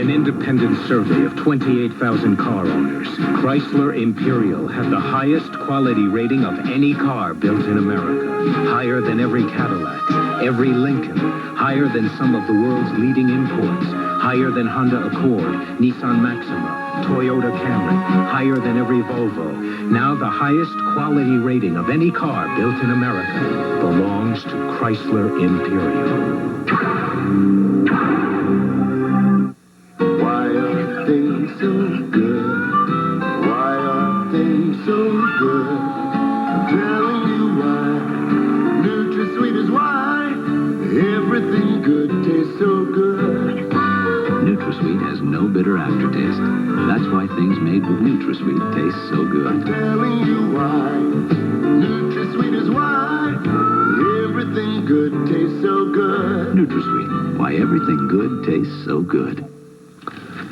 an independent survey of 28,000 car owners, Chrysler Imperial had the highest quality rating of any car built in America. Higher than every Cadillac, every Lincoln, higher than some of the world's leading imports, higher than Honda Accord, Nissan Maxima, Toyota Camry, higher than every Volvo. Now the highest quality rating of any car built in America belongs to Chrysler Imperial. Why are things so good? Why are things so good? I'm telling you why. Nutrasweet is why. Everything good tastes so good. Nutrasweet has no bitter aftertaste. That's why things made with Nutrasweet taste so good. I'm telling you why. Nutrasweet is why. Everything good tastes so good. Nutrasweet, why everything good tastes so good.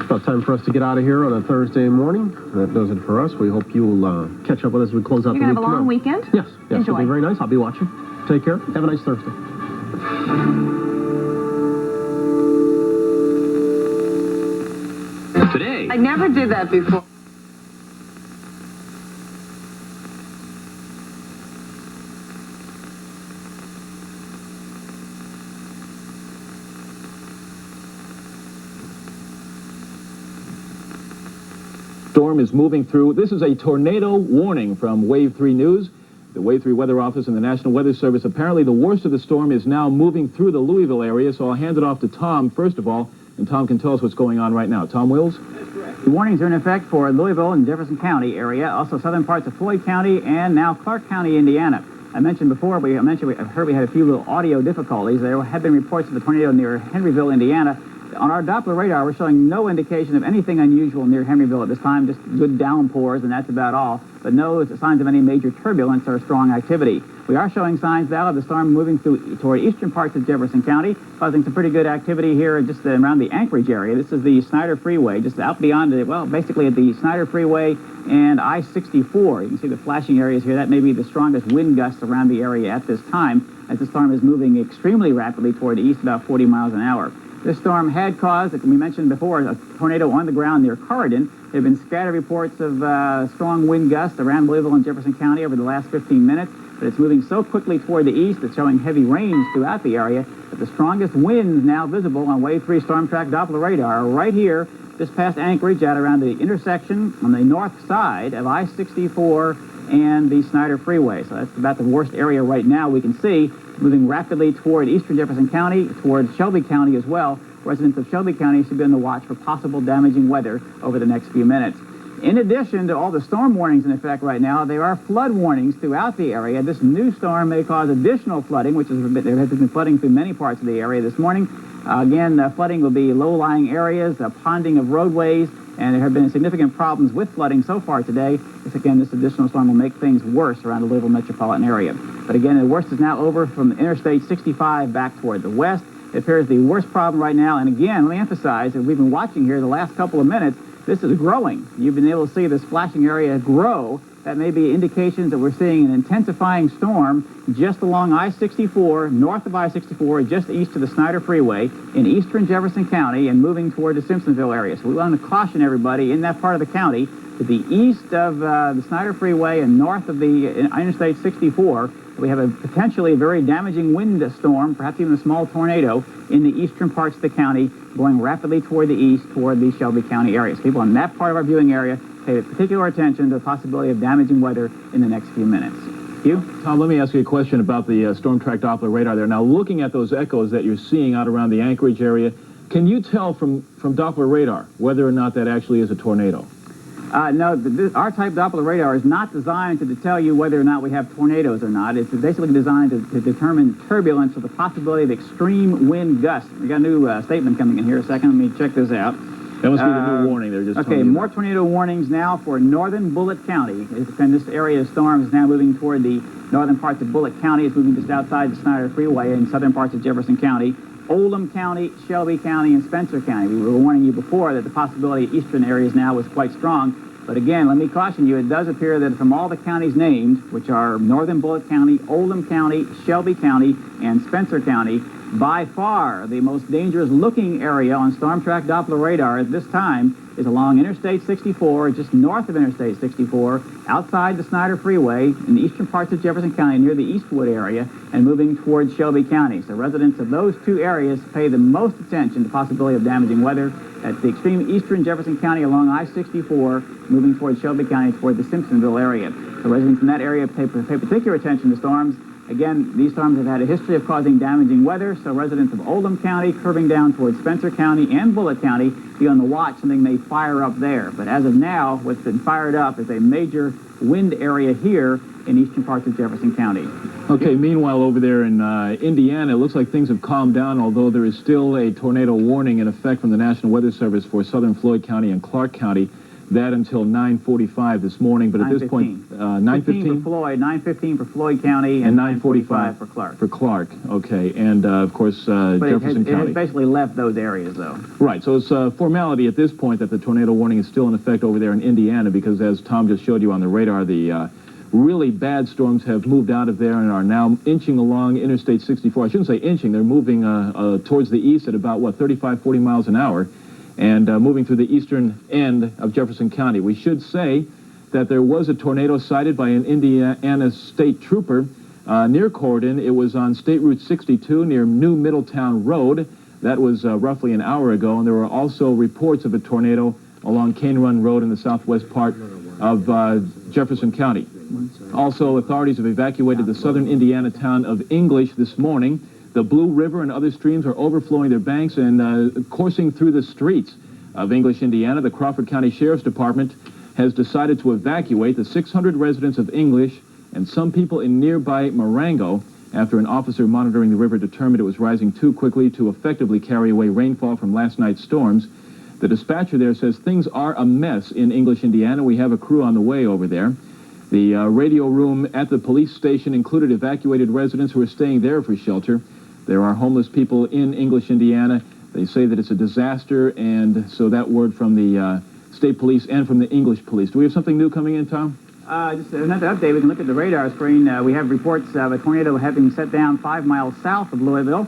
About time for us to get out of here on a Thursday morning. That does it for us. We hope you'll catch up with us as we close out the week. You're going to have a long weekend? Yes. Enjoy. It'll be very nice. I'll be watching. Take care. Have a nice Thursday. Today. I never did that before. Storm is moving through. This is a tornado warning from Wave 3 News. The Wave 3 Weather Office and the National Weather Service. Apparently the worst of the storm is now moving through the Louisville area, so I'll hand it off to Tom first of all, and Tom can tell us what's going on right now. Tom Wills? The warnings are in effect for Louisville and Jefferson County area, also southern parts of Floyd County and now Clark County, Indiana. I mentioned before, we heard we had a few little audio difficulties. There have been reports of a tornado near Henryville, Indiana. On our Doppler radar, we're showing no indication of anything unusual near Henryville at this time, just good downpours, and that's about all, but no signs of any major turbulence or strong activity. We are showing signs now of the storm moving toward eastern parts of Jefferson County, causing some pretty good activity here just around the Anchorage area. This is the Snyder Freeway, just out beyond it, well, basically at the Snyder Freeway and I-64. You can see the flashing areas here. That may be the strongest wind gusts around the area at this time, as the storm is moving extremely rapidly toward the east, about 40 miles an hour. This storm had caused, like we mentioned before, a tornado on the ground near Corridon. There have been scattered reports of strong wind gusts around Louisville and Jefferson County over the last 15 minutes, but it's moving so quickly toward the east, it's showing heavy rains throughout the area, that the strongest winds now visible on Wave 3 Storm Track Doppler radar are right here, just past Anchorage, out around the intersection on the north side of I-64 and the Snyder Freeway. So that's about the worst area right now we can see, moving rapidly toward eastern Jefferson County, toward Shelby County as well. Residents of Shelby County should be on the watch for possible damaging weather over the next few minutes. In addition to all the storm warnings in effect right now, there are flood warnings throughout the area. This new storm may cause additional flooding, there has been flooding through many parts of the area this morning. Again, flooding will be low-lying areas, ponding of roadways, and there have been significant problems with flooding so far today. This additional storm will make things worse around the Louisville metropolitan area. But again, the worst is now over from Interstate 65 back toward the west. It appears the worst problem right now, and again, let me emphasize that we've been watching here the last couple of minutes, this is growing. You've been able to see this flashing area grow. That may be indications that we're seeing an intensifying storm just along I-64, north of I-64, just east of the Snyder Freeway in eastern Jefferson County and moving toward the Simpsonville area. So we want to caution everybody in that part of the county to the east of the Snyder Freeway and north of the Interstate 64. We have a potentially very damaging wind storm, perhaps even a small tornado, in the eastern parts of the county, going rapidly toward the east, toward the Shelby County area. So people in that part of our viewing area pay particular attention to the possibility of damaging weather in the next few minutes. Hugh? Tom, let me ask you a question about the Storm Track Doppler radar there. Now, looking at those echoes that you're seeing out around the Anchorage area, can you tell from Doppler radar whether or not that actually is a tornado? No, our type Doppler radar is not designed to tell you whether or not we have tornadoes or not. It's basically designed to determine turbulence or the possibility of extreme wind gusts. We got a new statement coming in here. A second, let me check this out. That must be the new warning they're just Okay, more tornado warnings now for northern Bullitt County. This area of storm is now moving toward the northern parts of Bullitt County. It's moving just outside the Snyder Freeway in southern parts of Jefferson County. Oldham County, Shelby County, and Spencer County. We were warning you before that the possibility of eastern areas now was quite strong. But again, let me caution you, it does appear that from all the counties named, which are northern Bullitt County, Oldham County, Shelby County, and Spencer County, By far, the most dangerous looking area on storm track Doppler radar at this time is along Interstate 64, just north of Interstate 64, outside the Snyder Freeway in the eastern parts of Jefferson County near the Eastwood area and moving towards Shelby County. So residents of those two areas pay the most attention to the possibility of damaging weather at the extreme eastern Jefferson County along I-64, moving towards Shelby County toward the Simpsonville area. So residents in that area pay particular attention to storms. Again, these storms have had a history of causing damaging weather, so residents of Oldham County, curving down towards Spencer County and Bullitt County, be on the watch. Something may fire up there. But as of now, what's been fired up is a major wind area here in eastern parts of Jefferson County. Okay, meanwhile, over there in Indiana, it looks like things have calmed down, although there is still a tornado warning in effect from the National Weather Service for southern Floyd County and Clark County. That until 9:45 this morning, but at this point, 9:15 for Floyd, 9:15 for Floyd County, and 9:45 for Clark. For Clark, okay, and of course Jefferson County. It has basically left those areas, though. Right, so it's a formality at this point that the tornado warning is still in effect over there in Indiana, because as Tom just showed you on the radar, the really bad storms have moved out of there and are now inching along Interstate 64. I shouldn't say inching; they're moving towards the east at about 35, 40 miles an hour. And moving through the eastern end of Jefferson County. We should say that there was a tornado sighted by an Indiana state trooper near Corydon. It was on State Route 62 near New Middletown Road. That was roughly an hour ago, and there were also reports of a tornado along Cane Run Road in the southwest part of Jefferson County. Also, authorities have evacuated the southern Indiana town of English this morning. The Blue River and other streams are overflowing their banks and coursing through the streets of English, Indiana. The Crawford County Sheriff's Department has decided to evacuate the 600 residents of English and some people in nearby Marengo after an officer monitoring the river determined it was rising too quickly to effectively carry away rainfall from last night's storms. The dispatcher there says things are a mess in English, Indiana. We have a crew on the way over there. The radio room at the police station included evacuated residents who are staying there for shelter. There are homeless people in English, Indiana. They say that it's a disaster, and so that word from the state police and from the English police. Do we have something new coming in, Tom? Just another update. We can look at the radar screen. We have reports of a tornado having set down 5 miles south of Louisville,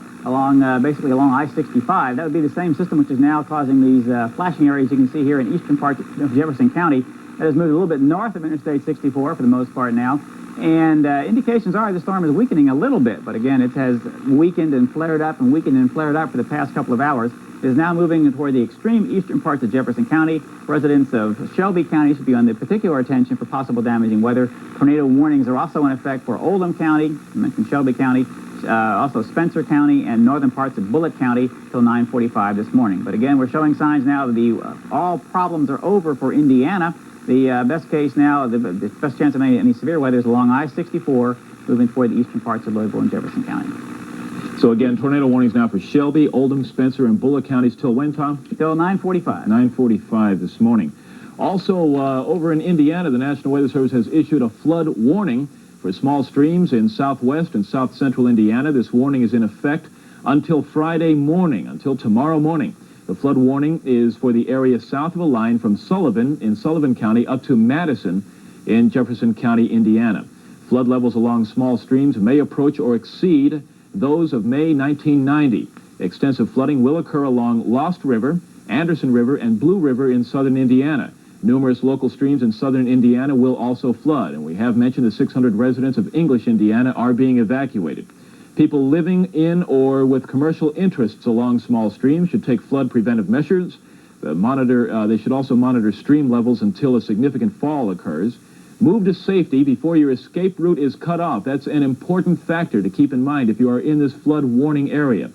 basically along I-65. That would be the same system which is now causing these flashing areas you can see here in eastern parts of Jefferson County. That has moved a little bit north of Interstate 64 for the most part now. And indications are the storm is weakening a little bit, but again, it has weakened and flared up and weakened and flared up for the past couple of hours. It is now moving toward the extreme eastern parts of Jefferson County. Residents of Shelby County should be on the particular attention for possible damaging weather. Tornado warnings are also in effect for Oldham County, I mentioned Shelby County, also Spencer County and northern parts of Bullitt County till 9:45 this morning. But again, we're showing signs now that all problems are over for Indiana. The best case now, the best chance of any severe weather is along I-64, moving toward the eastern parts of Louisville and Jefferson County. So again, tornado warnings now for Shelby, Oldham, Spencer, and Bullitt counties till when, Tom? Till 9:45. 9:45 this morning. Also, over in Indiana, the National Weather Service has issued a flood warning for small streams in southwest and south central Indiana. This warning is in effect until Friday morning, until tomorrow morning. The flood warning is for the area south of a line from Sullivan in Sullivan County up to Madison in Jefferson County, Indiana. Flood levels along small streams may approach or exceed those of May 1990. Extensive flooding will occur along Lost River, Anderson River, and Blue River in southern Indiana. Numerous local streams in southern Indiana will also flood, and we have mentioned the 600 residents of English, Indiana are being evacuated. People living in or with commercial interests along small streams should take flood preventive measures. They should also monitor stream levels until a significant fall occurs. Move to safety before your escape route is cut off. That's an important factor to keep in mind if you are in this flood warning area.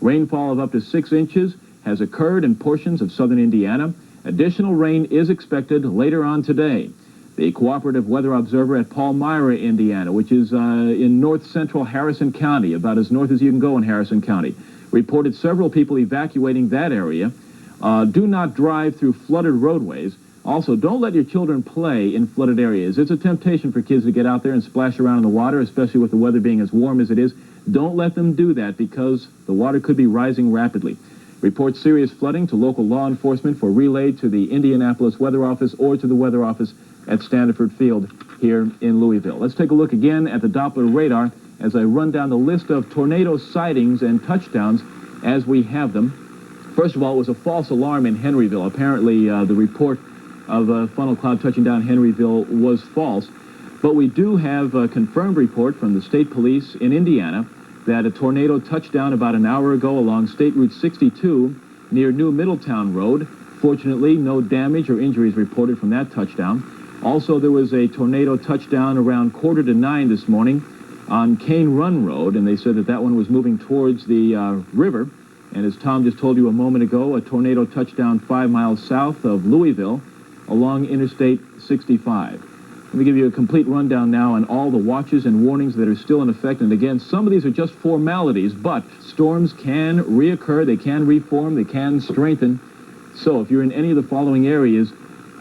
Rainfall of up to 6 inches has occurred in portions of southern Indiana. Additional rain is expected later on today. The Cooperative Weather Observer at Palmyra, Indiana, which is in north-central Harrison County, about as north as you can go in Harrison County, reported several people evacuating that area. Do not drive through flooded roadways. Also, don't let your children play in flooded areas. It's a temptation for kids to get out there and splash around in the water, especially with the weather being as warm as it is. Don't let them do that because the water could be rising rapidly. Report serious flooding to local law enforcement for relay to the Indianapolis Weather Office or to the Weather Office at Standiford Field here in Louisville. Let's take a look again at the Doppler radar as I run down the list of tornado sightings and touchdowns as we have them. First of all, it was a false alarm in Henryville. Apparently, the report of a funnel cloud touching down Henryville was false. But we do have a confirmed report from the state police in Indiana that a tornado touched down about an hour ago along State Route 62 near New Middletown Road. Fortunately, no damage or injuries reported from that touchdown. Also, there was a tornado touchdown around 8:45 this morning on Cane Run Road, and they said that that one was moving towards the river. And as Tom just told you a moment ago, a tornado touched down 5 miles south of Louisville along Interstate 65. Let me give you a complete rundown now on all the watches and warnings that are still in effect. And again, some of these are just formalities, but storms can reoccur, they can reform, they can strengthen. So if you're in any of the following areas,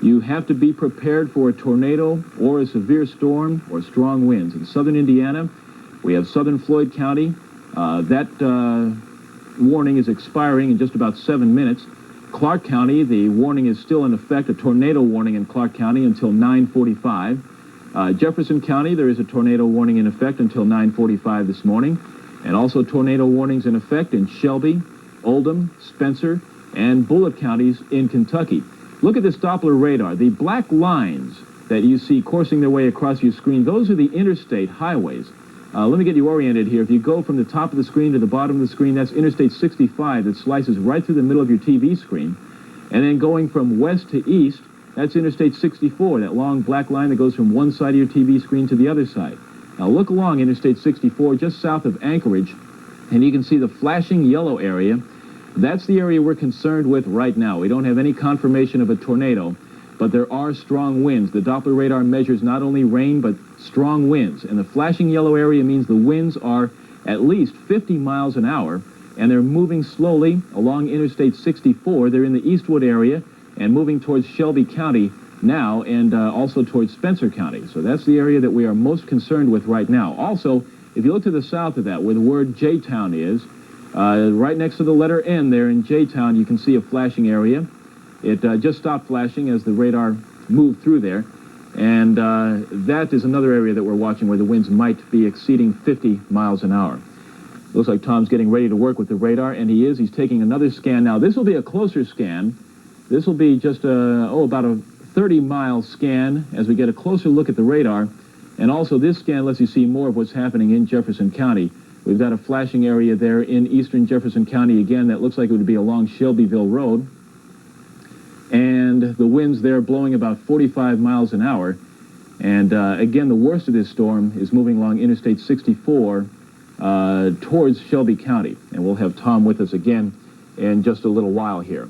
you have to be prepared for a tornado or a severe storm or strong winds. In southern Indiana, we have southern Floyd County. That warning is expiring in just about 7 minutes. Clark County, the warning is still in effect, a tornado warning in Clark County until 9:45. Jefferson County, there is a tornado warning in effect until 9:45 this morning. And also tornado warnings in effect in Shelby, Oldham, Spencer, and Bullitt counties in Kentucky. Look at this Doppler radar. The black lines that you see coursing their way across your screen, those are the interstate highways. Let me get you oriented here. If you go from the top of the screen to the bottom of the screen, that's Interstate 65 that slices right through the middle of your TV screen. And then going from west to east, that's Interstate 64, that long black line that goes from one side of your TV screen to the other side. Now look along Interstate 64 just south of Anchorage, and you can see the flashing yellow area. That's the area we're concerned with right now. We don't have any confirmation of a tornado, but there are strong winds. The Doppler radar measures not only rain, but strong winds. And the flashing yellow area means the winds are at least 50 miles an hour, and they're moving slowly along Interstate 64. They're in the Eastwood area and moving towards Shelby County now, and also towards Spencer County. So that's the area that we are most concerned with right now. Also, if you look to the south of that, where the word J-Town is, right next to the letter N there in J-Town, you can see a flashing area. It just stopped flashing as the radar moved through there. And that is another area that we're watching where the winds might be exceeding 50 miles an hour. Looks like Tom's getting ready to work with the radar, and he is. He's taking another scan now. This will be a closer scan. This will be just about a 30-mile scan as we get a closer look at the radar. And also this scan lets you see more of what's happening in Jefferson County. We've got a flashing area there in eastern Jefferson County again that looks like it would be along Shelbyville Road. And the winds there blowing about 45 miles an hour. And again, the worst of this storm is moving along Interstate 64 towards Shelby County. And we'll have Tom with us again in just a little while here.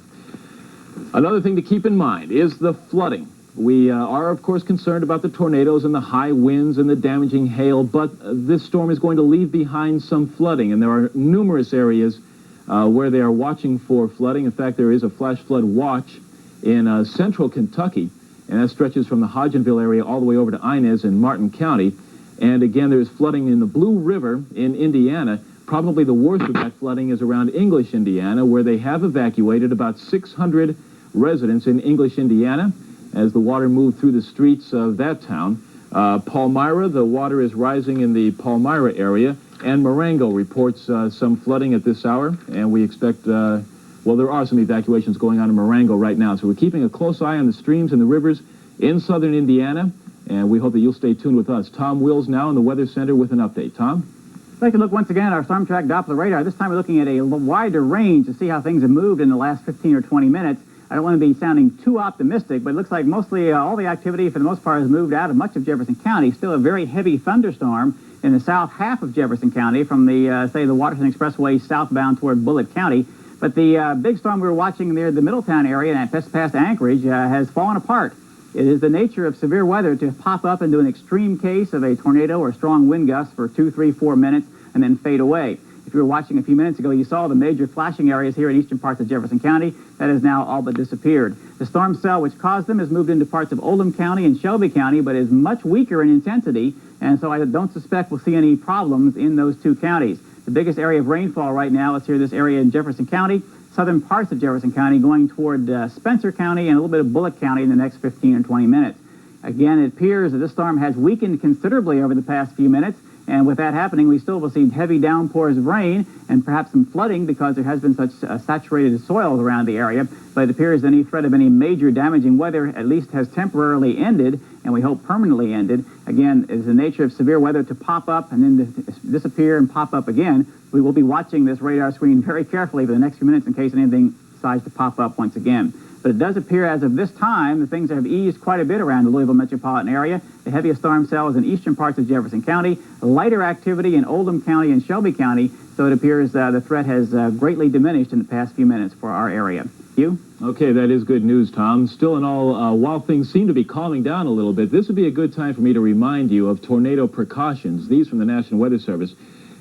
Another thing to keep in mind is the flooding. We are, of course, concerned about the tornadoes and the high winds and the damaging hail, but this storm is going to leave behind some flooding, and there are numerous areas where they are watching for flooding. In fact, there is a flash flood watch in central Kentucky, and that stretches from the Hodgenville area all the way over to Inez in Martin County. And again, there's flooding in the Blue River in Indiana. Probably the worst of that flooding is around English, Indiana, where they have evacuated about 600 residents in English, Indiana, as the water moved through the streets of that town. Palmyra, the water is rising in the Palmyra area, and Marengo reports some flooding at this hour, and we expect, well, there are some evacuations going on in Marengo right now, so we're keeping a close eye on the streams and the rivers in southern Indiana, and we hope that you'll stay tuned with us. Tom Wills now in the Weather Center with an update. Tom? I'd like to look once again at our storm track Doppler radar. This time we're looking at a wider range to see how things have moved in the last 15 or 20 minutes. I don't want to be sounding too optimistic, but it looks like mostly all the activity for the most part has moved out of much of Jefferson County. Still a very heavy thunderstorm in the south half of Jefferson County from the, say, the Waterson Expressway southbound toward Bullitt County. But the big storm we were watching near the Middletown area and just past Anchorage has fallen apart. It is the nature of severe weather to pop up into an extreme case of a tornado or strong wind gusts for 2, 3, 4 minutes and then fade away. If you were watching a few minutes ago, you saw the major flashing areas here in eastern parts of Jefferson County. That has now all but disappeared. The storm cell which caused them has moved into parts of Oldham County and Shelby County, but is much weaker in intensity, and so I don't suspect we'll see any problems in those two counties. The biggest area of rainfall right now is here, this area in Jefferson County, southern parts of Jefferson County, going toward Spencer County and a little bit of Bullitt County in the next 15 or 20 minutes. Again, it appears that this storm has weakened considerably over the past few minutes, And with that happening, we still will see heavy downpours of rain and perhaps some flooding because there has been such saturated soils around the area. But it appears any threat of any major damaging weather at least has temporarily ended, and we hope permanently ended. Again, it is the nature of severe weather to pop up and then disappear and pop up again. We will be watching this radar screen very carefully for the next few minutes in case anything decides to pop up once again. But it does appear as of this time that things have eased quite a bit around the Louisville metropolitan area. The heaviest storm cell is in eastern parts of Jefferson County, lighter activity in Oldham County and Shelby County, so it appears the threat has greatly diminished in the past few minutes for our area. Hugh? Okay, that is good news, Tom. Still in all, while things seem to be calming down a little bit, this would be a good time for me to remind you of tornado precautions, these from the National Weather Service.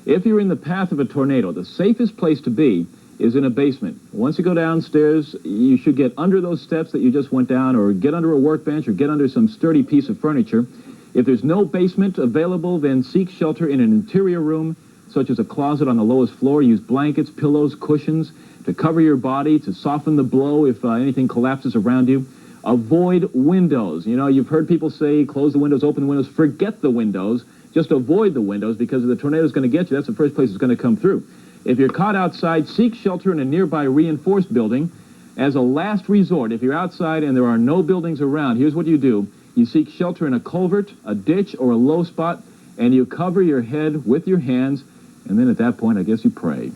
If you're in the path of a tornado, the safest place to be is in a basement. Once you go downstairs, you should get under those steps that you just went down, or get under a workbench, or get under some sturdy piece of furniture. If there's no basement available, then seek shelter in an interior room, such as a closet on the lowest floor. Use blankets, pillows, cushions to cover your body, to soften the blow if anything collapses around you. Avoid windows. You know, you've heard people say, close the windows, open the windows. Forget the windows. Just avoid the windows, because if the tornado's going to get you, that's the first place it's going to come through. If you're caught outside, seek shelter in a nearby reinforced building. As a last resort, if you're outside and there are no buildings around, here's what you do. You seek shelter in a culvert, a ditch, or a low spot, and you cover your head with your hands, and then at that point, I guess you pray.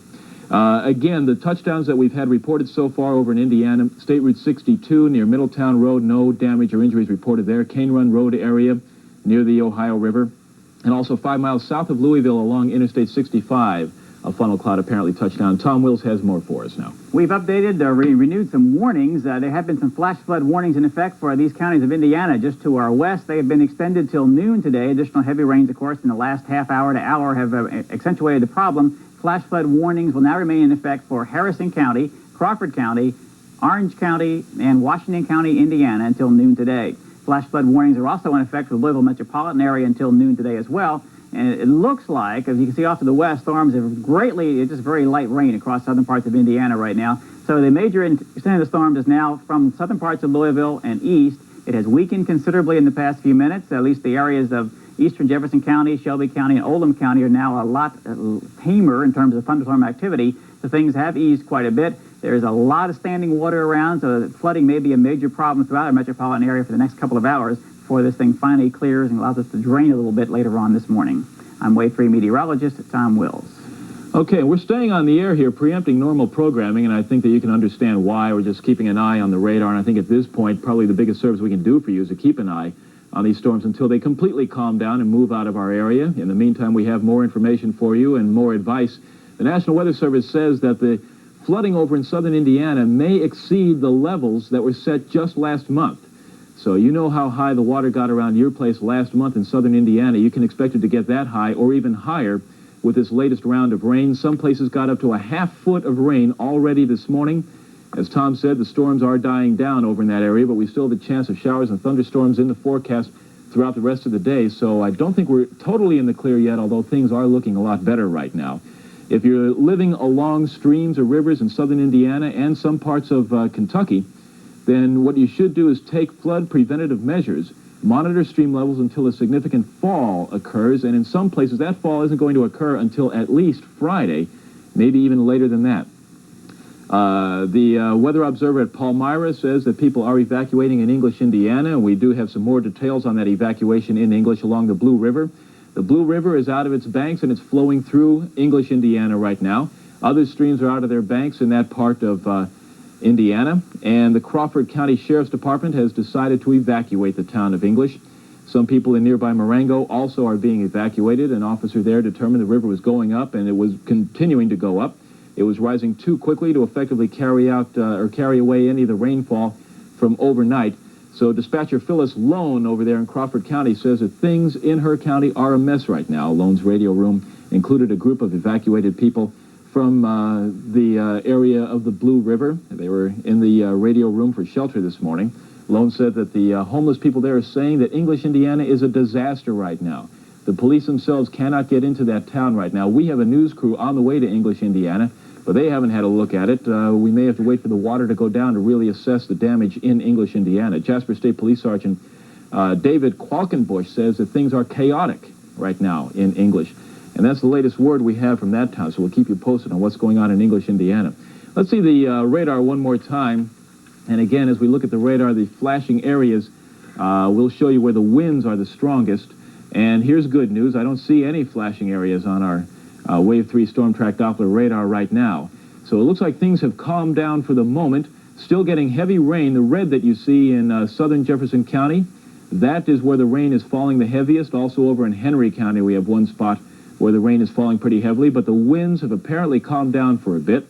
Again, the touchdowns that we've had reported so far over in Indiana, State Route 62 near Middletown Road, no damage or injuries reported there. Cane Run Road area near the Ohio River, and also 5 miles south of Louisville along Interstate 65. A funnel cloud apparently touched down. Tom Wills has more for us now. We've updated, renewed some warnings. There have been some flash flood warnings in effect for these counties of Indiana just to our west. They have been extended till noon today. Additional heavy rains, of course, in the last half hour to hour have accentuated the problem. Flash flood warnings will now remain in effect for Harrison County, Crawford County, Orange County, and Washington County, Indiana, until noon today. Flash flood warnings are also in effect for the Louisville metropolitan area until noon today as well. And it looks like, as you can see off to the west, storms have greatly, it's just very light rain across southern parts of Indiana right now. So the major extent of the storm is now from southern parts of Louisville and east. It has weakened considerably in the past few minutes. At least the areas of eastern Jefferson County, Shelby County, and Oldham County are now a lot tamer in terms of thunderstorm activity. So things have eased quite a bit. There's a lot of standing water around, so flooding may be a major problem throughout our metropolitan area for the next couple of hours before this thing finally clears and allows us to drain a little bit later on this morning. I'm Wave 3 meteorologist Tom Wills. Okay, we're staying on the air here, preempting normal programming, and I think that you can understand why. We're just keeping an eye on the radar, and I think at this point, probably the biggest service we can do for you is to keep an eye on these storms until they completely calm down and move out of our area. In the meantime, we have more information for you and more advice. The National Weather Service says that the flooding over in southern Indiana may exceed the levels that were set just last month. So you know how high the water got around your place last month in southern Indiana. You can expect it to get that high or even higher with this latest round of rain. Some places got up to a half foot of rain already this morning. As Tom said, the storms are dying down over in that area, but we still have the chance of showers and thunderstorms in the forecast throughout the rest of the day. So I don't think we're totally in the clear yet, although things are looking a lot better right now. If you're living along streams or rivers in southern Indiana and some parts of Kentucky, then what you should do is take flood preventative measures, monitor stream levels until a significant fall occurs, and in some places that fall isn't going to occur until at least Friday, maybe even later than that. The weather observer at Palmyra says that people are evacuating in English, Indiana, and we do have some more details on that evacuation in English along the Blue River. The Blue River is out of its banks and it's flowing through English, Indiana right now. Other streams are out of their banks in that part of Indiana, and the Crawford County Sheriff's Department has decided to evacuate the town of English. Some people in nearby Marengo also are being evacuated. An officer there determined the river was going up, and it was continuing to go up. It was rising too quickly to effectively carry away any of the rainfall from overnight. So dispatcher Phyllis Lone over there in Crawford County says that things in her county are a mess right now. Lone's radio room included a group of evacuated people from the area of the Blue River. They were in the radio room for shelter this morning. Lone said that the homeless people there are saying that English, Indiana is a disaster right now. The police themselves cannot get into that town right now. We have a news crew on the way to English, Indiana, but they haven't had a look at it. We may have to wait for the water to go down to really assess the damage in English, Indiana. Jasper State Police Sergeant David Qualkenbush says that things are chaotic right now in English. And that's the latest word we have from that town, so we'll keep you posted on what's going on in English, Indiana. Let's see the radar one more time. And again, as we look at the radar, the flashing areas, we'll show you where the winds are the strongest. And here's good news. I don't see any flashing areas on our Wave 3 Storm Track Doppler radar right now. So it looks like things have calmed down for the moment. Still getting heavy rain. The red that you see in southern Jefferson County, that is where the rain is falling the heaviest. Also over in Henry County, we have one spot where the rain is falling pretty heavily, but the winds have apparently calmed down for a bit.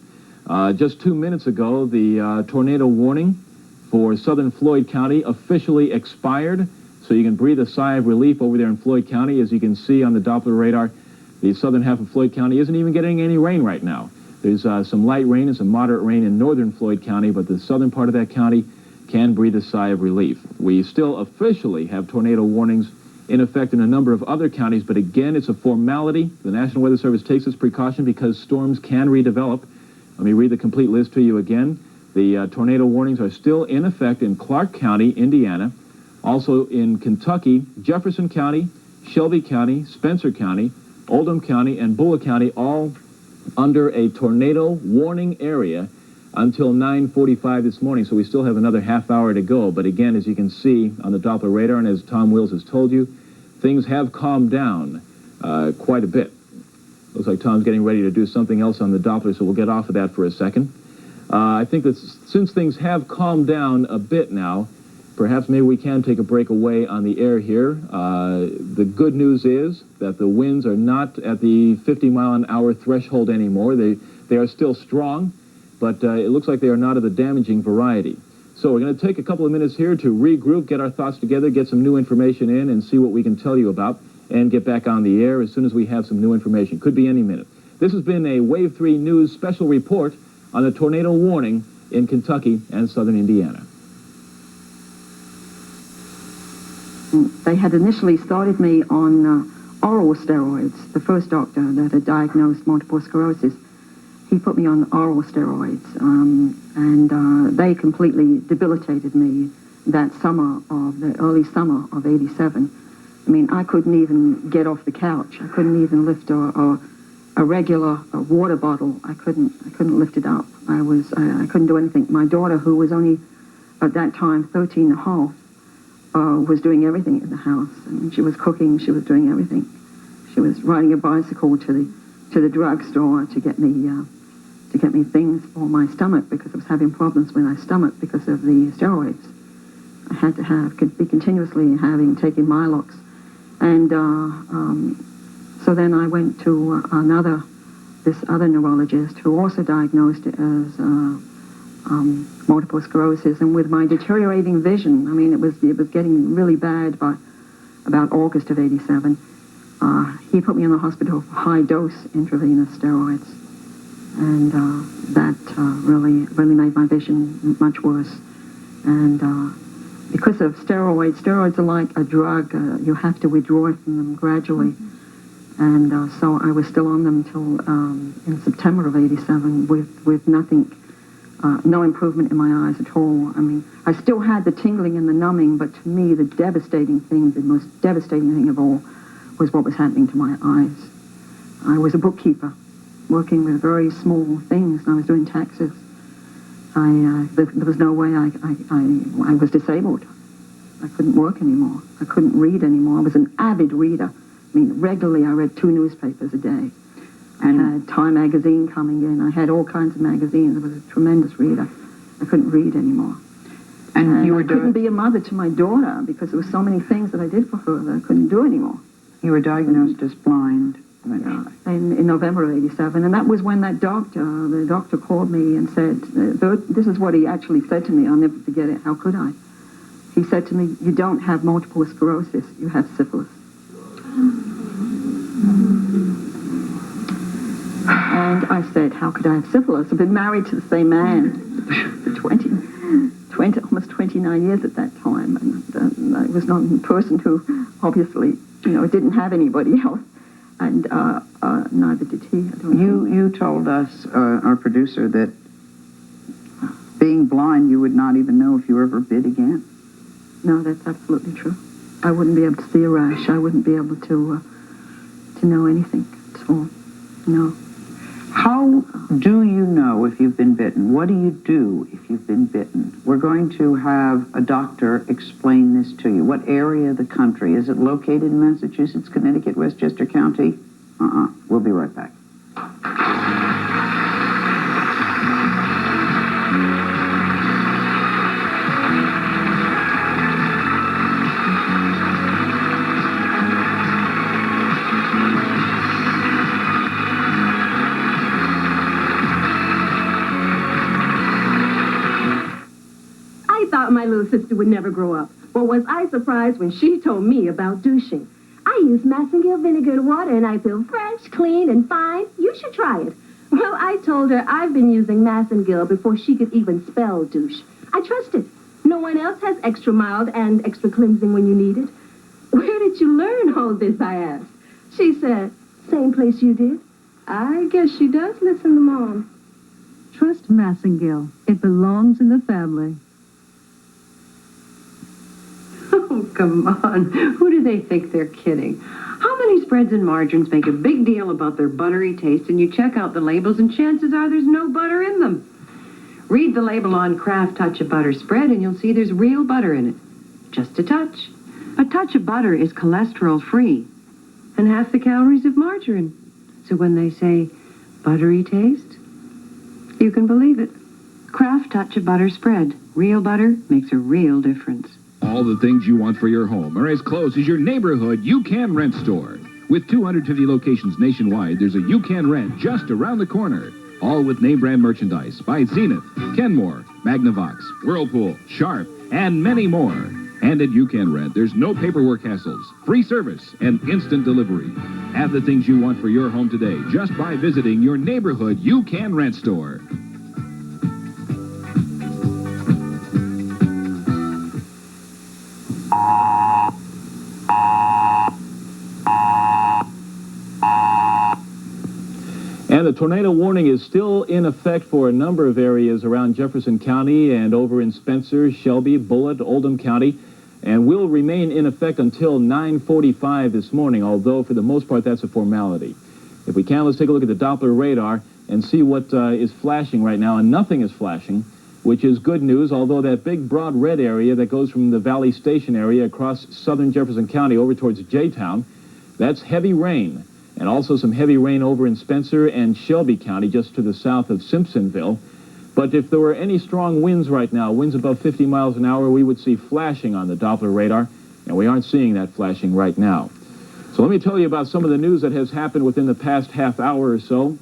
Just 2 minutes ago, the tornado warning for southern Floyd County officially expired, so you can breathe a sigh of relief over there in Floyd County. As you can see on the Doppler radar, the southern half of Floyd County isn't even getting any rain right now. There's some light rain and some moderate rain in northern Floyd County, but the southern part of that county can breathe a sigh of relief. We still officially have tornado warnings in effect in a number of other counties, but again, it's a formality. The National Weather Service takes this precaution because storms can redevelop. Let me read the complete list to you again. The tornado warnings are still in effect in Clark County, Indiana, also in Kentucky, Jefferson County, Shelby County, Spencer County, Oldham County, and Bullock County, all under a tornado warning area until 9:45 this morning, so we still have another half hour to go. But again, as you can see on the Doppler radar, and as Tom Wills has told you, things have calmed down quite a bit. Looks like Tom's getting ready to do something else on the Doppler, so we'll get off of that for a second. I think that since things have calmed down a bit now, perhaps maybe we can take a break away on the air here. The good news is that the winds are not at the 50-mile-an-hour threshold anymore. They are still strong, but it looks like they are not of the damaging variety. So we're going to take a couple of minutes here to regroup, get our thoughts together, get some new information in, and see what we can tell you about, and get back on the air as soon as we have some new information. Could be any minute. This has been a Wave 3 News special report on the tornado warning in Kentucky and southern Indiana. They had initially started me on oral steroids. The first doctor that had diagnosed multiple sclerosis, he put me on oral steroids, and they completely debilitated me that summer of the early summer of '87. I mean, I couldn't even get off the couch. I couldn't even lift a regular water bottle. I couldn't lift it up. I couldn't do anything. My daughter, who was only at that time 13 and a half, was doing everything in the house. I mean, she was cooking. She was doing everything. She was riding a bicycle to the drugstore to get me things for my stomach because I was having problems with my stomach because of the steroids. I had to be continuously taking Milox, and so then I went to this other neurologist who also diagnosed it as multiple sclerosis, and with my deteriorating vision, I mean, it was getting really bad by about August of '87. He put me in the hospital for high-dose intravenous steroids, and that really made my vision much worse. And because of steroids are like a drug. You have to withdraw from them gradually. And so I was still on them till in September of '87 with nothing. No improvement in my eyes at all. I mean, I still had the tingling and the numbing, but to me, the most devastating thing of all was what was happening to my eyes. I was a bookkeeper, working with very small things, and I was doing taxes. There was no way I was disabled. I couldn't work anymore. I couldn't read anymore. I was an avid reader. I mean, regularly I read 2 newspapers a day. I had Time magazine coming in. I had all kinds of magazines. I was a tremendous reader. I couldn't read anymore. And I couldn't be a mother to my daughter because there were so many things that I did for her that I couldn't do anymore. You were diagnosed as blind. In November of '87, and that was when the doctor called me and said, this is what he actually said to me, I'll never forget it, how could I? He said to me, you don't have multiple sclerosis, you have syphilis. And I said, how could I have syphilis? I've been married to the same man for almost 29 years at that time, and I was not a person who obviously, didn't have anybody else. And neither did he. You told us, our producer, that being blind, you would not even know if you were ever bit again. No, that's absolutely true. I wouldn't be able to see a rash. I wouldn't be able to to know anything at all. No. How do you know if you've been bitten? What do you do if you've been bitten? We're going to have a doctor explain this to you. What area of the country? Is it located in Massachusetts, Connecticut, Westchester County? We'll be right back. My little sister would never grow up. But was I surprised when she told me about douching? I use Massengill vinegar and water, and I feel fresh, clean, and fine. You should try it. Well, I told her I've been using Massengill before she could even spell douche. I trust it. No one else has extra mild and extra cleansing when you need it. Where did you learn all this, I asked. She said, same place you did. I guess she does listen to Mom. Trust Massengill. It belongs in the family. Oh, come on. Who do they think they're kidding? How many spreads and margarines make a big deal about their buttery taste, and you check out the labels, and chances are there's no butter in them? Read the label on Kraft Touch of Butter spread, and you'll see there's real butter in it. Just a touch. A touch of butter is cholesterol-free, and half the calories of margarine. So when they say buttery taste, you can believe it. Kraft Touch of Butter spread. Real butter makes a real difference. All the things you want for your home are as close as your neighborhood You Can Rent store. With 250 locations nationwide, there's a You Can Rent just around the corner. All with name brand merchandise by Zenith, Kenmore, Magnavox, Whirlpool, Sharp, and many more. And at You Can Rent, there's no paperwork hassles, free service, and instant delivery. Have the things you want for your home today just by visiting your neighborhood You Can Rent store. And the tornado warning is still in effect for a number of areas around Jefferson County and over in Spencer, Shelby, Bullitt, Oldham County, and will remain in effect until 9:45 this morning, although for the most part that's a formality. If we can, let's take a look at the Doppler radar and see what is flashing right now, and nothing is flashing, which is good news, although that big broad red area that goes from the Valley Station area across southern Jefferson County over towards J-Town, that's heavy rain. And also some heavy rain over in Spencer and Shelby County, just to the south of Simpsonville. But if there were any strong winds right now, winds above 50 miles an hour, we would see flashing on the Doppler radar, and we aren't seeing that flashing right now. So let me tell you about some of the news that has happened within the past half hour or so.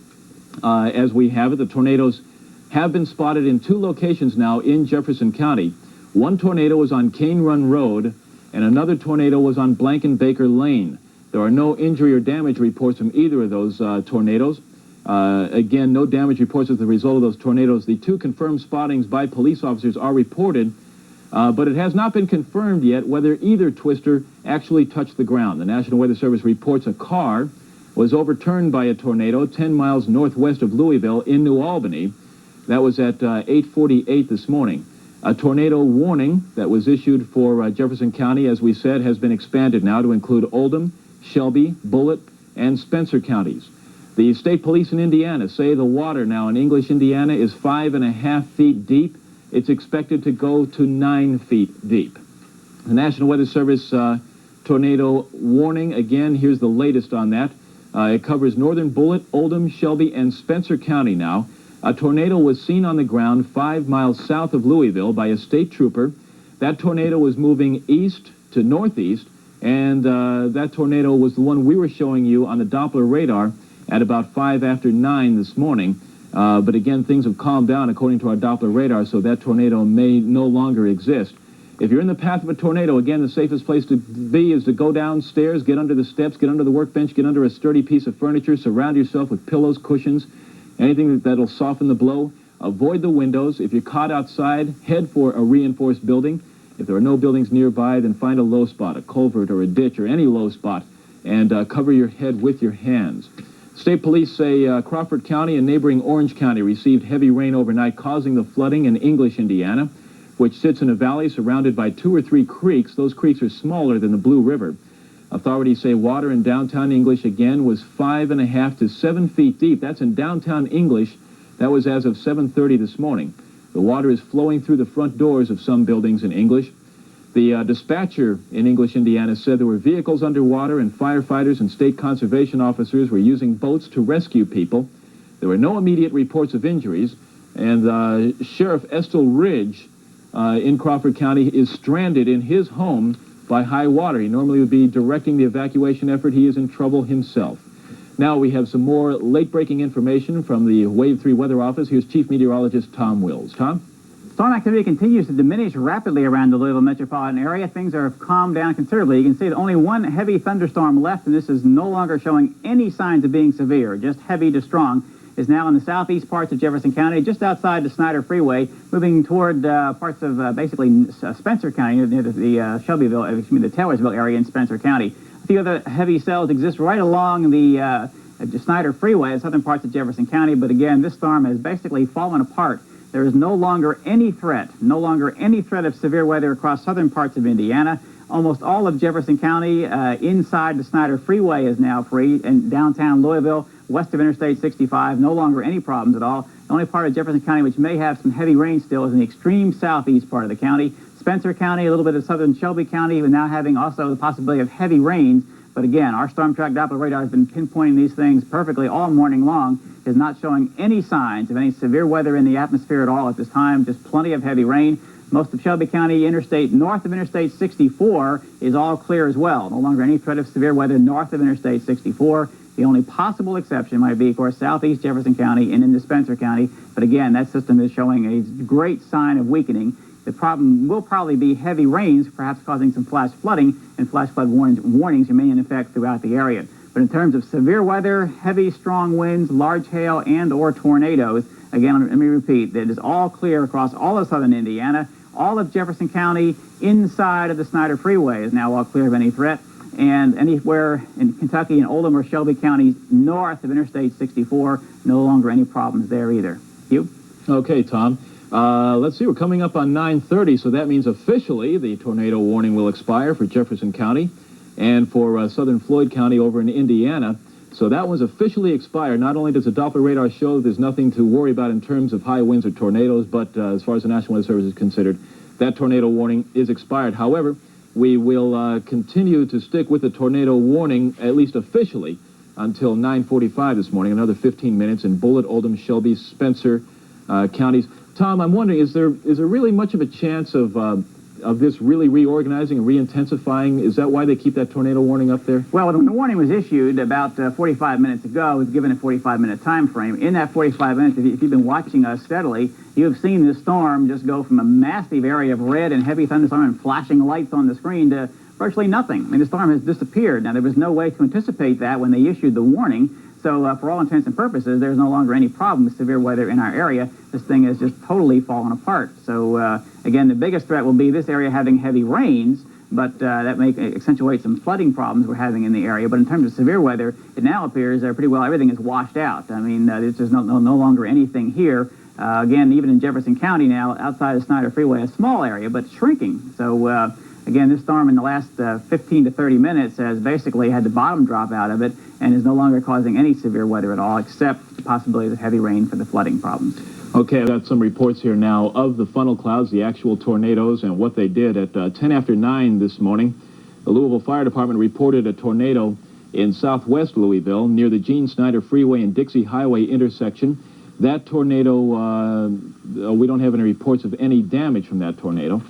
As we have it, the tornadoes have been spotted in 2 locations now in Jefferson County. One tornado was on Cane Run Road, and another tornado was on Blankenbaker Lane. There are no injury or damage reports from either of those tornadoes. Again, no damage reports as a result of those tornadoes. The 2 confirmed spottings by police officers are reported, but it has not been confirmed yet whether either twister actually touched the ground. The National Weather Service reports a car was overturned by a tornado 10 miles northwest of Louisville in New Albany. That was at 8:48 this morning. A tornado warning that was issued for Jefferson County, as we said, has been expanded now to include Oldham, Shelby, Bullitt, and Spencer counties. The state police in Indiana say the water now in English, Indiana is 5.5 feet deep. It's expected to go to 9 feet deep. The National Weather Service tornado warning, again, here's the latest on that. It covers northern Bullitt, Oldham, Shelby, and Spencer County now. A tornado was seen on the ground 5 miles south of Louisville by a state trooper. That tornado was moving east to northeast, and that tornado was the one we were showing you on the Doppler radar at about 5 after 9 this morning. But again, things have calmed down according to our Doppler radar, so that tornado may no longer exist. If you're in the path of a tornado, again, the safest place to be is to go downstairs, get under the steps, get under the workbench, get under a sturdy piece of furniture, surround yourself with pillows, cushions, anything that'll soften the blow. Avoid the windows. If you're caught outside, head for a reinforced building. If there are no buildings nearby, then find a low spot, a culvert or a ditch or any low spot, and cover your head with your hands. State police say Crawford County and neighboring Orange County received heavy rain overnight, causing the flooding in English, Indiana, which sits in a valley surrounded by 2 or 3 creeks. Those creeks are smaller than the Blue River. Authorities say water in downtown English again was 5.5 to 7 feet deep. That's in downtown English. That was as of 7:30 this morning. The water is flowing through the front doors of some buildings in English. The dispatcher in English, Indiana, said there were vehicles underwater and firefighters and state conservation officers were using boats to rescue people. There were no immediate reports of injuries, and Sheriff Estill Ridge in Crawford County is stranded in his home by high water. He normally would be directing the evacuation effort. He is in trouble himself. Now we have some more late-breaking information from the Wave 3 Weather Office. Here's Chief Meteorologist Tom Wills. Tom? Storm activity continues to diminish rapidly around the Louisville metropolitan area. Things are calmed down considerably. You can see that only one heavy thunderstorm left, and this is no longer showing any signs of being severe, just heavy to strong. Is now in the southeast parts of Jefferson County, just outside the Snyder Freeway, moving toward parts of basically Spencer County, near the the Taylorsville area in Spencer County. A few other heavy cells exist right along the Snyder Freeway in southern parts of Jefferson County, but again, this storm has basically fallen apart. There is no longer any threat of severe weather across southern parts of Indiana. Almost all of Jefferson County inside the Snyder Freeway is now free, and downtown Louisville, west of Interstate 65, no longer any problems at all. The only part of Jefferson County which may have some heavy rain still is in the extreme southeast part of the county. Spencer County, a little bit of southern Shelby County, and now having also the possibility of heavy rains. But again, our storm track Doppler radar has been pinpointing these things perfectly all morning long, is not showing any signs of any severe weather in the atmosphere at all at this time, just plenty of heavy rain. Most of Shelby County north of Interstate 64 is all clear as well. No longer any threat of severe weather north of Interstate 64. The only possible exception might be, of course, southeast Jefferson County and into Spencer County. But again, that system is showing a great sign of weakening. The problem will probably be heavy rains, perhaps causing some flash flooding, and flash flood warnings remain in effect throughout the area. But in terms of severe weather, heavy, strong winds, large hail, and or tornadoes, again, let me repeat, that is all clear across all of southern Indiana. All of Jefferson County inside of the Snyder Freeway is now all clear of any threat. And anywhere in Kentucky and Oldham or Shelby counties north of Interstate 64, no longer any problems there either. Hugh? Okay, Tom. Let's see, we're coming up on 9:30, so that means officially the tornado warning will expire for Jefferson County and for southern Floyd County over in Indiana. So that one's officially expired. Not only does the Doppler radar show there's nothing to worry about in terms of high winds or tornadoes, but as far as the National Weather Service is considered, that tornado warning is expired. However, we will continue to stick with the tornado warning, at least officially, until 9:45 this morning, another 15 minutes in Bullitt, Oldham, Shelby, Spencer counties. Tom, I'm wondering, is there really much of a chance of this really reorganizing and re-intensifying? Is that why they keep that tornado warning up there? Well, when the warning was issued about 45 minutes ago, it was given a 45-minute time frame. In that 45 minutes, if you've been watching us steadily, you have seen this storm just go from a massive area of red and heavy thunderstorm and flashing lights on the screen to virtually nothing. I mean, the storm has disappeared. Now, there was no way to anticipate that when they issued the warning. So for all intents and purposes, there's no longer any problem with severe weather in our area. This thing has just totally fallen apart. So again, the biggest threat will be this area having heavy rains, but that may accentuate some flooding problems we're having in the area. But in terms of severe weather, it now appears pretty well everything is washed out. I mean, there's just no longer anything here. Again, even in Jefferson County now, outside of Snyder Freeway, a small area, but shrinking. So again, this storm in the last 15 to 30 minutes has basically had the bottom drop out of it and is no longer causing any severe weather at all, except the possibility of heavy rain for the flooding problems. Okay, I've got some reports here now of the funnel clouds, the actual tornadoes, and what they did at 10 after 9 this morning. The Louisville Fire Department reported a tornado in southwest Louisville near the Gene Snyder Freeway and Dixie Highway intersection. That tornado, we don't have any reports of any damage from that tornado.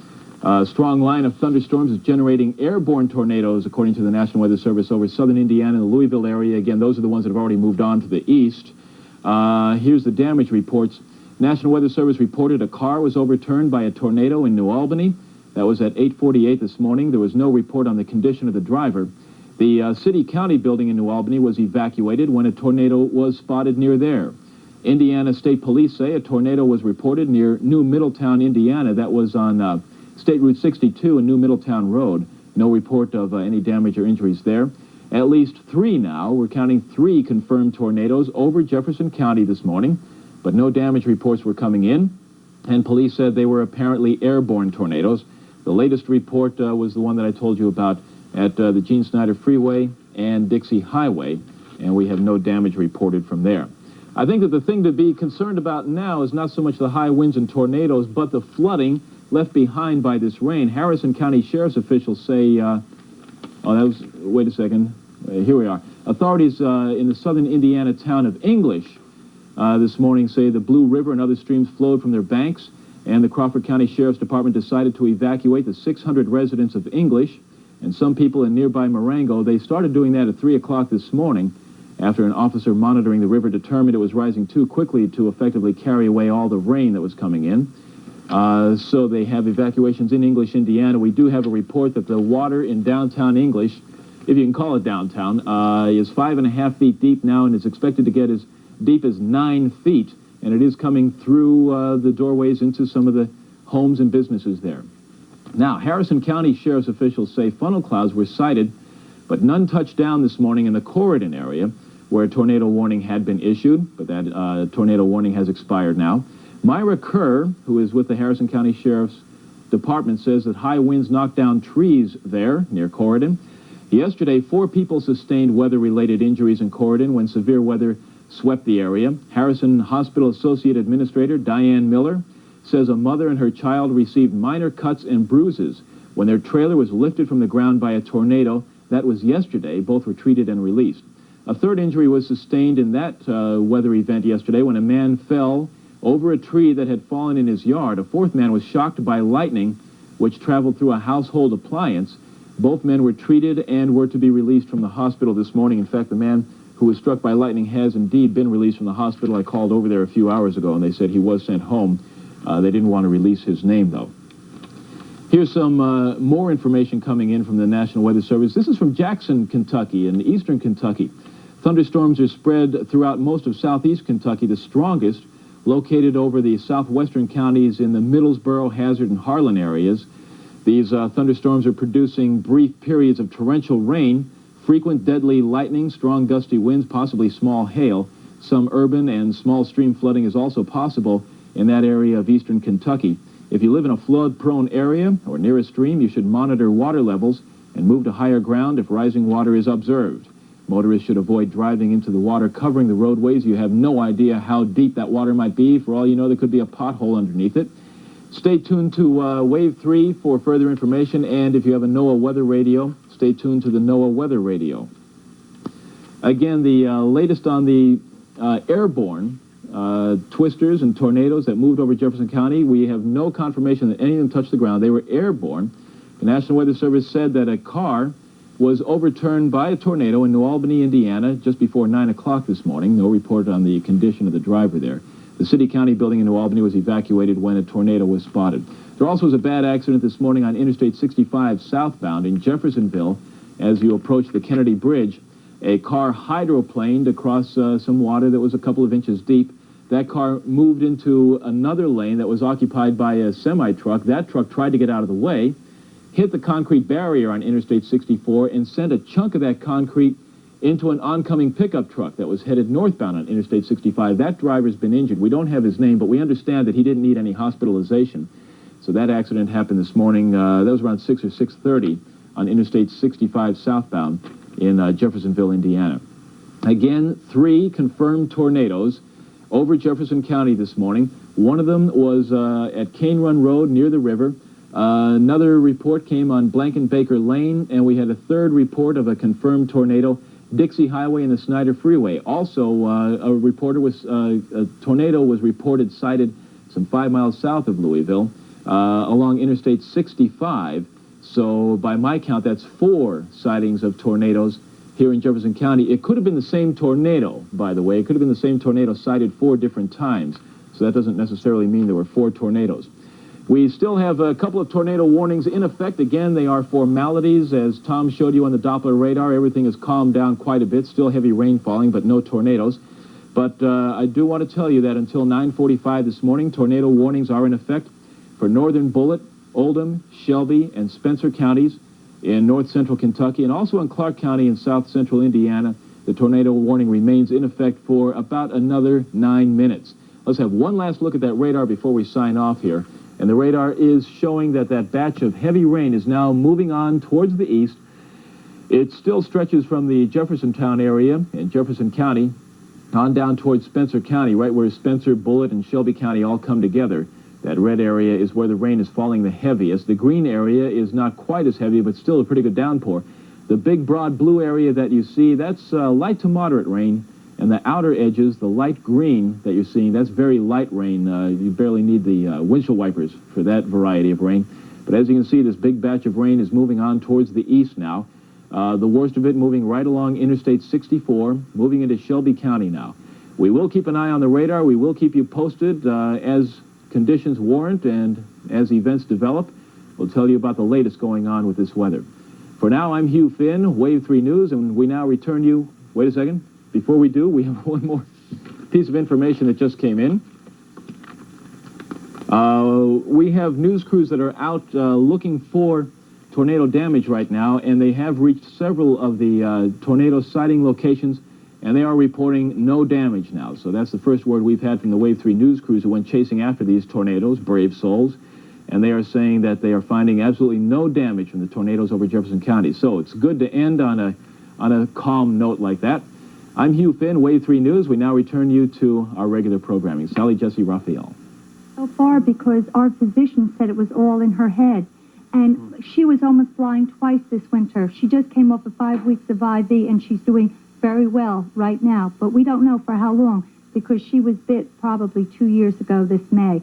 A strong line of thunderstorms is generating airborne tornadoes, according to the National Weather Service, over southern Indiana and the Louisville area. Again, those are the ones that have already moved on to the east. Here's the damage reports. National Weather Service reported a car was overturned by a tornado in New Albany. That was at 8:48 this morning. There was no report on the condition of the driver. The city-county building in New Albany was evacuated when a tornado was spotted near there. Indiana State Police say a tornado was reported near New Middletown, Indiana. That was on State Route 62 and New Middletown Road. No report of any damage or injuries there. At least 3 now. We're counting 3 confirmed tornadoes over Jefferson County this morning, but no damage reports were coming in, and police said they were apparently airborne tornadoes. The latest report was the one that I told you about at the Gene Snyder Freeway and Dixie Highway, and we have no damage reported from there. I think that the thing to be concerned about now is not so much the high winds and tornadoes, but the flooding left behind by this rain. Harrison County Sheriff's officials say, wait a second, here we are. Authorities in the southern Indiana town of English this morning say the Blue River and other streams flowed from their banks, and the Crawford County Sheriff's Department decided to evacuate the 600 residents of English and some people in nearby Marengo. They started doing that at 3 o'clock this morning after an officer monitoring the river determined it was rising too quickly to effectively carry away all the rain that was coming in. So they have evacuations in English, Indiana. We do have a report that the water in downtown English, if you can call it downtown, is 5.5 feet deep now and is expected to get as deep as 9 feet. And it is coming through the doorways into some of the homes and businesses there. Now, Harrison County Sheriff's officials say funnel clouds were sighted, but none touched down this morning in the Corridon area, where a tornado warning had been issued, but that tornado warning has expired now. Myra Kerr, who is with the Harrison County Sheriff's Department, says that high winds knocked down trees there near Corridon. Yesterday, 4 people sustained weather-related injuries in Corridon when severe weather swept the area. Harrison Hospital Associate Administrator Diane Miller says a mother and her child received minor cuts and bruises when their trailer was lifted from the ground by a tornado. That was yesterday. Both were treated and released. A third injury was sustained in that weather event yesterday when a man fell over a tree that had fallen in his yard. A fourth man was shocked by lightning, which traveled through a household appliance. Both men were treated and were to be released from the hospital this morning. In fact, the man who was struck by lightning has indeed been released from the hospital. I called over there a few hours ago, and they said he was sent home. They didn't want to release his name, though. Here's some more information coming in from the National Weather Service. This is from Jackson, Kentucky, in eastern Kentucky. Thunderstorms are spread throughout most of southeast Kentucky, the strongest located over the southwestern counties in the Middlesboro, Hazard, and Harlan areas. These thunderstorms are producing brief periods of torrential rain, frequent deadly lightning, strong gusty winds, possibly small hail. Some urban and small stream flooding is also possible in that area of eastern Kentucky. If you live in a flood-prone area or near a stream, you should monitor water levels and move to higher ground if rising water is observed. Motorists should avoid driving into the water covering the roadways. You have no idea how deep that water might be. For all you know, there could be a pothole underneath it. Stay tuned to Wave 3 for further information, and if you have a NOAA weather radio, stay tuned to the NOAA weather radio. Again, the latest on the airborne twisters and tornadoes that moved over Jefferson County. We have no confirmation that any of them touched the ground. They were airborne. The National Weather Service said that a car was overturned by a tornado in New Albany, Indiana, just before 9 o'clock this morning. No report on the condition of the driver there. The city-county building in New Albany was evacuated when a tornado was spotted. There also was a bad accident this morning on Interstate 65 southbound in Jeffersonville. As you approach the Kennedy Bridge, a car hydroplaned across some water that was a couple of inches deep. That car moved into another lane that was occupied by a semi-truck. That truck tried to get out of the way, hit the concrete barrier on Interstate 64, and sent a chunk of that concrete into an oncoming pickup truck that was headed northbound on Interstate 65. That driver's been injured. We don't have his name, but we understand that he didn't need any hospitalization. So that accident happened this morning. That was around 6 or 6:30 on Interstate 65 southbound in Jeffersonville, Indiana. Again, 3 confirmed tornadoes over Jefferson County this morning. One of them was at Cane Run Road near the river. Another report came on Blankenbaker Lane, and we had a third report of a confirmed tornado, Dixie Highway and the Snyder Freeway. Also, a tornado was reported sighted some 5 miles south of Louisville along Interstate 65. So by my count, that's 4 sightings of tornadoes here in Jefferson County. It could have been the same tornado, by the way. It could have been the same tornado sighted 4 different times. So that doesn't necessarily mean there were 4 tornadoes. We still have a couple of tornado warnings in effect. Again, they are formalities. As Tom showed you on the Doppler radar, everything has calmed down quite a bit. Still heavy rain falling, but no tornadoes. But I do want to tell you that until 9:45 this morning, tornado warnings are in effect for northern Bullitt, Oldham, Shelby, and Spencer counties in north-central Kentucky, and also in Clark County in south-central Indiana. The tornado warning remains in effect for about another 9 minutes. Let's have one last look at that radar before we sign off here. And the radar is showing that that batch of heavy rain is now moving on towards the east. It still stretches from the Jeffersontown area in Jefferson County on down towards Spencer County, right where Spencer, Bullitt, and Shelby County all come together. That red area is where the rain is falling the heaviest. The green area is not quite as heavy, but still a pretty good downpour. The big, broad blue area that you see, that's light to moderate rain. And the outer edges, the light green that you're seeing, that's very light rain. You barely need the windshield wipers for that variety of rain. But as you can see, this big batch of rain is moving on towards the east now. The worst of it moving right along Interstate 64, moving into Shelby County now. We will keep an eye on the radar. We will keep you posted as conditions warrant and as events develop. We'll tell you about the latest going on with this weather. For now, I'm Hugh Finn, Wave 3 News, and we now return you... Wait a second. Before we do, we have one more piece of information that just came in. We have news crews that are out looking for tornado damage right now, and they have reached several of the tornado sighting locations, and they are reporting no damage now. So that's the first word we've had from the Wave 3 news crews who went chasing after these tornadoes, brave souls, and they are saying that they are finding absolutely no damage from the tornadoes over Jefferson County. So it's good to end on a calm note like that. I'm Hugh Finn, Wave 3 News. We now return you to our regular programming. Sally Jessy Raphael. So far, because our physician said it was all in her head. And she was almost flying twice this winter. She just came off of 5 weeks of IV, and she's doing very well right now. But we don't know for how long, because she was bit probably 2 years ago this May.